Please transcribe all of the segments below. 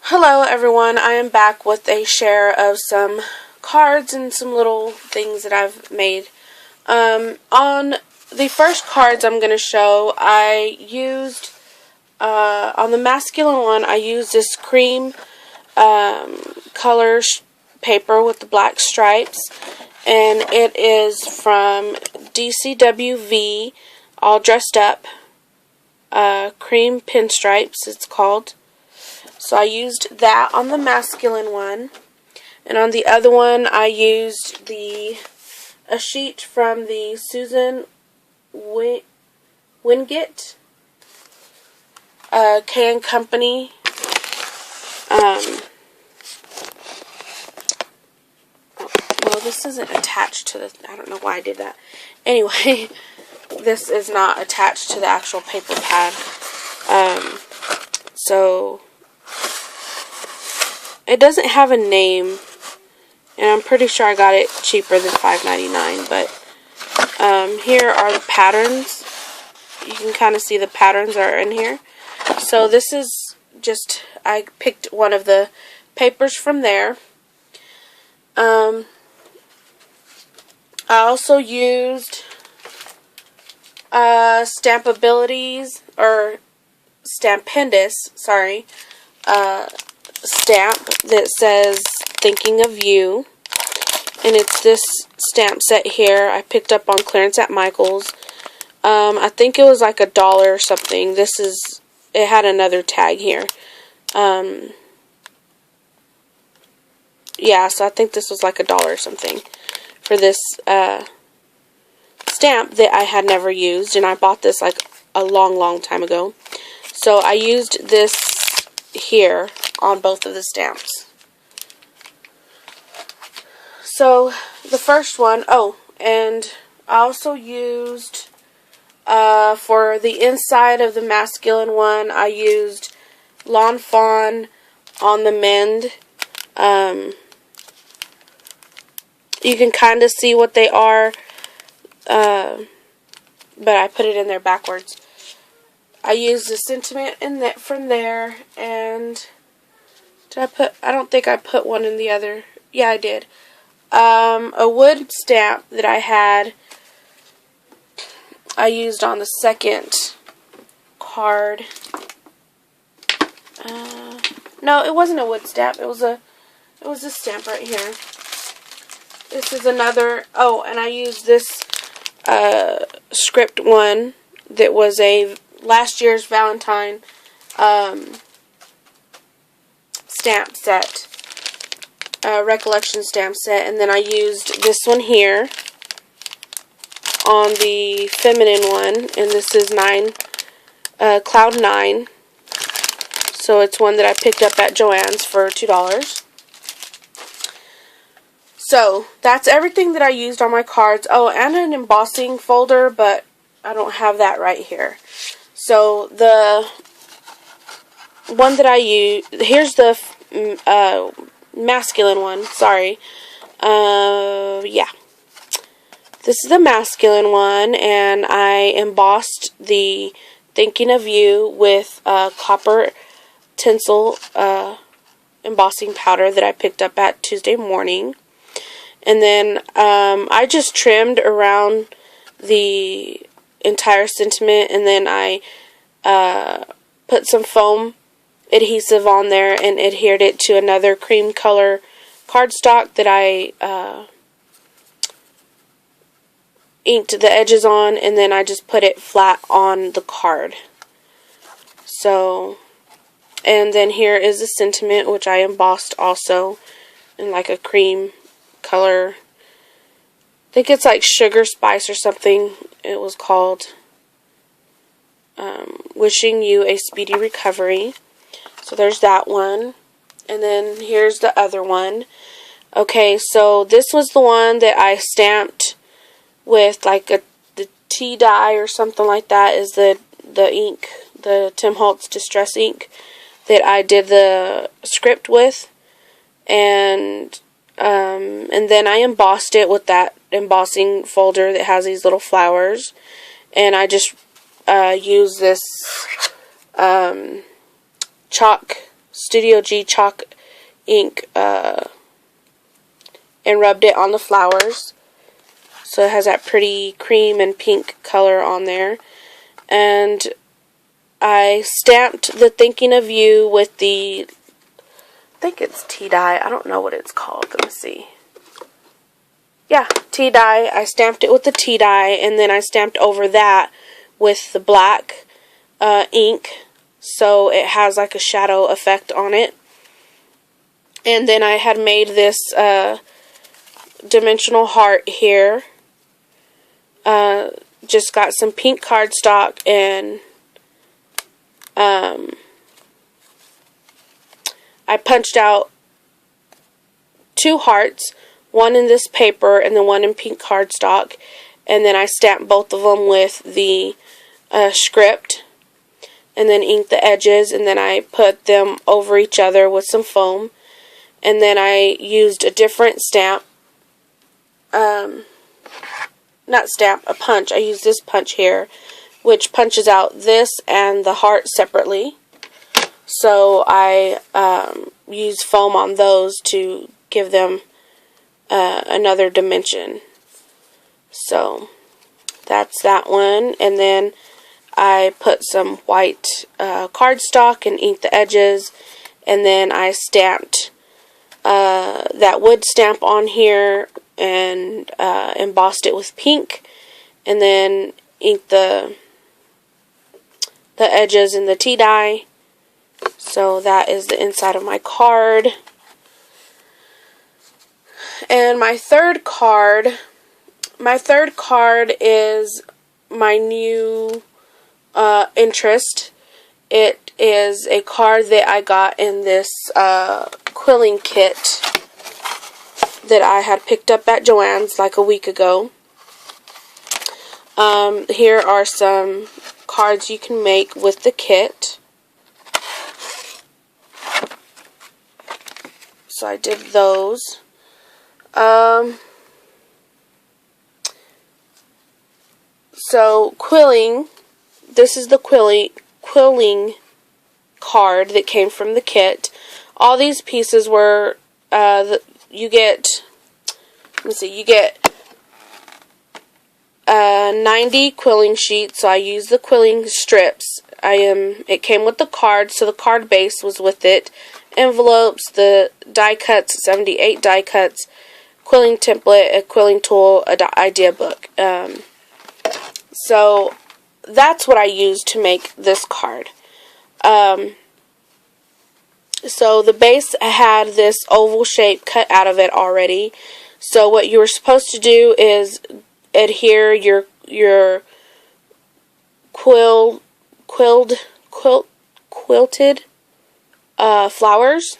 Hello everyone, I am back with a share of some cards and some little things that I've made. On the first cards I'm going to show, I used, on the masculine one, I used this cream color paper with the black stripes, and it is from DCWV, All Dressed Up, Cream Pinstripes, it's called. So I used that on the masculine one. And on the other one, I used a sheet from the Susan Wingate K & Company. Well, this isn't attached to the... I don't know why I did that. Anyway, this is not attached to the actual paper pad. So... it doesn't have a name, and I'm pretty sure I got it cheaper than $5.99, but here are the patterns. You can kind of see the patterns are in here. So this is just, I picked one of the papers from there. I also used Stampabilities, or Stampendous, sorry, stamp that says Thinking of You, and it's this stamp set here I picked up on clearance at Michael's. I think it was like $1 or something. It had another tag here. Yeah, so I think this was like $1 or something for this stamp that I had never used, and I bought this like a long time ago. So I used this here on both of the stamps. So the first one, and I also used for the inside of the masculine one, I used Lawn Fawn on the Mend. You can kind of see what they are, but I put it in there backwards. I used the sentiment in that from there, and I don't think I put one in the other. Yeah, I did. A wood stamp that I had, I used on the second card. No, it wasn't a wood stamp. It was this stamp right here. This is another, and I used this script one that was a last year's Valentine stamp set, recollection stamp set, and then I used this one here on the feminine one, and this is Cloud 9, so it's one that I picked up at Joann's for $2. So that's everything that I used on my cards. Oh, and an embossing folder, but I don't have that right here. So the one that I used, here's the masculine one, sorry. Yeah. This is the masculine one, and I embossed the Thinking of You with copper tinsel embossing powder that I picked up at Tuesday Morning. And then I just trimmed around the entire sentiment, and then I put some foam adhesive on there and adhered it to another cream color cardstock that I inked the edges on, and then I just put it flat on the card. So, and then here is the sentiment, which I embossed also in like a cream color. I think it's like Sugar Spice or something it was called. Wishing you a speedy recovery. So there's that one. And then here's the other one. Okay, so this was the one that I stamped with like the tea dye or something like that, is the ink, the Tim Holtz Distress ink that I did the script with. And then I embossed it with that embossing folder that has these little flowers, and I just use this chalk Studio G chalk ink and rubbed it on the flowers. So it has that pretty cream and pink color on there. And I stamped the Thinking of You with the, I think it's tea dye. I don't know what it's called. Let me see. Yeah, tea dye. I stamped it with the tea dye, and then I stamped over that with the black ink, so it has like a shadow effect on it. And then I had made this dimensional heart here. Just got some pink cardstock and I punched out 2 hearts, one in this paper and the one in pink cardstock, and then I stamped both of them with the script, and then inked the edges, and then I put them over each other with some foam, and then I used a different stamp, not stamp, a punch. I used this punch here, which punches out this and the heart separately. So I used foam on those to give them another dimension. So that's that one. And then I put some white cardstock and inked the edges. And then I stamped that wood stamp on here and embossed it with pink. And then inked the edges in the tea dye. So that is the inside of my card. And my third card is my new interest. It is a card that I got in this quilling kit that I had picked up at Joann's like a week ago. Here are some cards you can make with the kit. So I did those. So quilling, this is the quilling card that came from the kit. All these pieces were, you get 90 quilling sheets, so I used the quilling strips. It came with the card, so the card base was with it. Envelopes, the die cuts, 78 die cuts, quilling template, a quilling tool, an idea book. So that's what I used to make this card. So the base had this oval shape cut out of it already. So what you were supposed to do is adhere your quilted flowers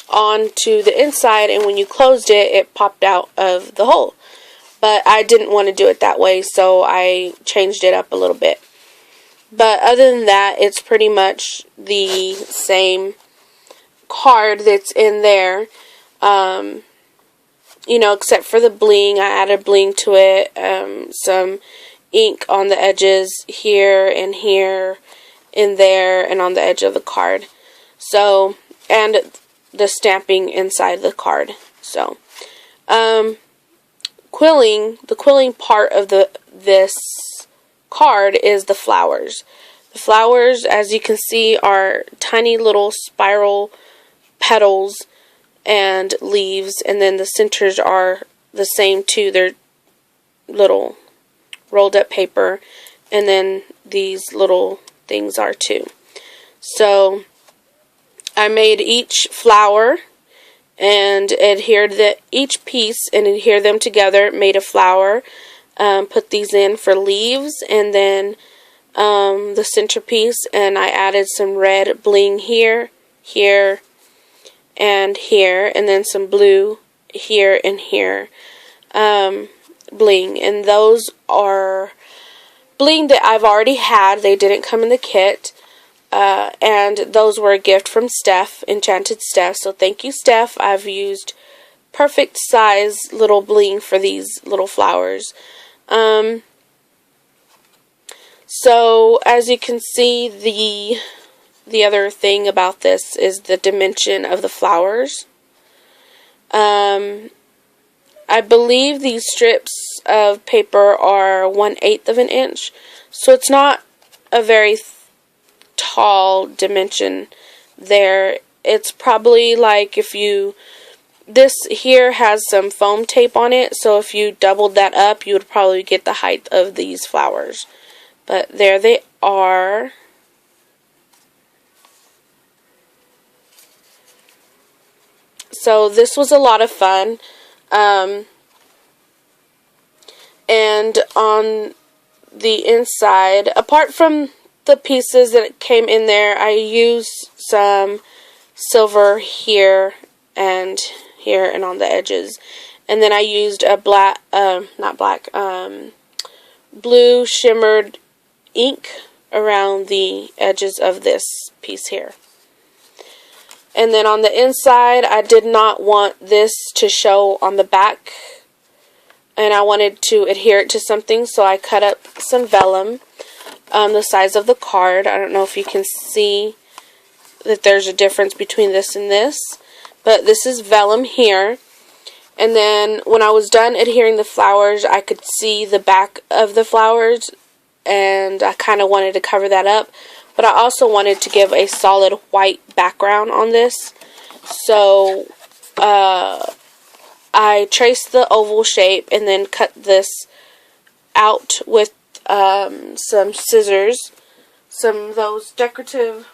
onto the inside, and when you closed it, it popped out of the hole. But I didn't want to do it that way, so I changed it up a little bit. But other than that, it's pretty much the same card that's in there. Except for the bling. I added bling to it. Some ink on the edges here and here, in there, and on the edge of the card. So, and the stamping inside the card. So, the quilling part of this card is the flowers. The flowers, as you can see, are tiny little spiral petals and leaves, and then the centers are the same too. They're little rolled up paper, and then these little things are too. So I made each flower and adhered each piece and adhered them together, made a flower, put these in for leaves, and then the centerpiece, and I added some red bling here, and here, and then some blue here and here bling. And those are bling that I've already had. They didn't come in the kit. And those were a gift from Steph, Enchanted Steph. So thank you, Steph. I've used perfect size little bling for these little flowers. So as you can see, the other thing about this is the dimension of the flowers. I believe these strips of paper are 1/8 of an inch, so it's not a very tall dimension there. It's probably like if you, this here has some foam tape on it, so if you doubled that up, you would probably get the height of these flowers. But there they are. So this was a lot of fun. And on the inside, apart from the pieces that came in there, I used some silver here and here and on the edges. And then I used a black, blue shimmered ink around the edges of this piece here. And then on the inside, I did not want this to show on the back, and I wanted to adhere it to something, so I cut up some vellum the size of the card. I don't know if you can see that there's a difference between this and this, but this is vellum here. And then when I was done adhering the flowers, I could see the back of the flowers, and I kind of wanted to cover that up. But I also wanted to give a solid white background on this. So I traced the oval shape and then cut this out with some scissors. Some of those decorative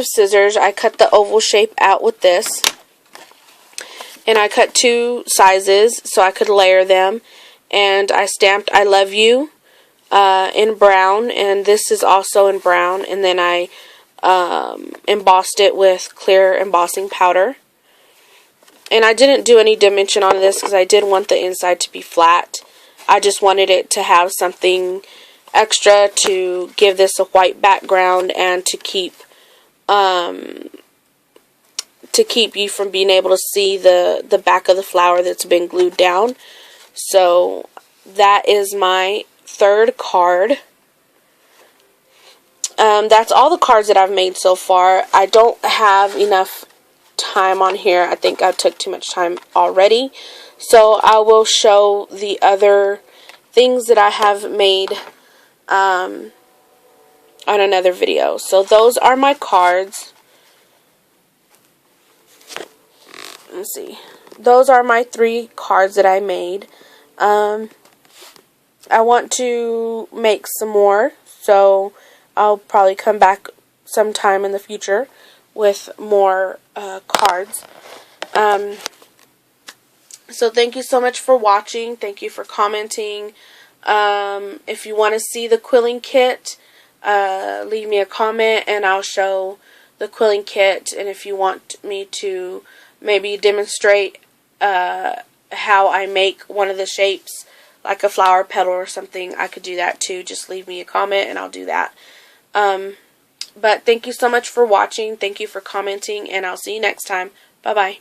scissors. I cut the oval shape out with this. And I cut 2 sizes so I could layer them. And I stamped I love you in brown, and this is also in brown, and then I embossed it with clear embossing powder. And I didn't do any dimension on this because I did want the inside to be flat. I just wanted it to have something extra to give this a white background and to keep you from being able to see the back of the flower that's been glued down. So that is my 3rd card. That's all the cards that I've made so far. I don't have enough time on here. I think I took too much time already. So I will show the other things that I have made on another video. So those are my cards. Let's see. Those are my 3 cards that I made. I want to make some more, so I'll probably come back sometime in the future with more cards. So thank you so much for watching. Thank you for commenting. If you want to see the quilling kit, leave me a comment and I'll show the quilling kit. And if you want me to maybe demonstrate how I make one of the shapes, like a flower petal or something, I could do that too. Just leave me a comment and I'll do that. But thank you so much for watching. Thank you for commenting, and I'll see you next time. Bye-bye.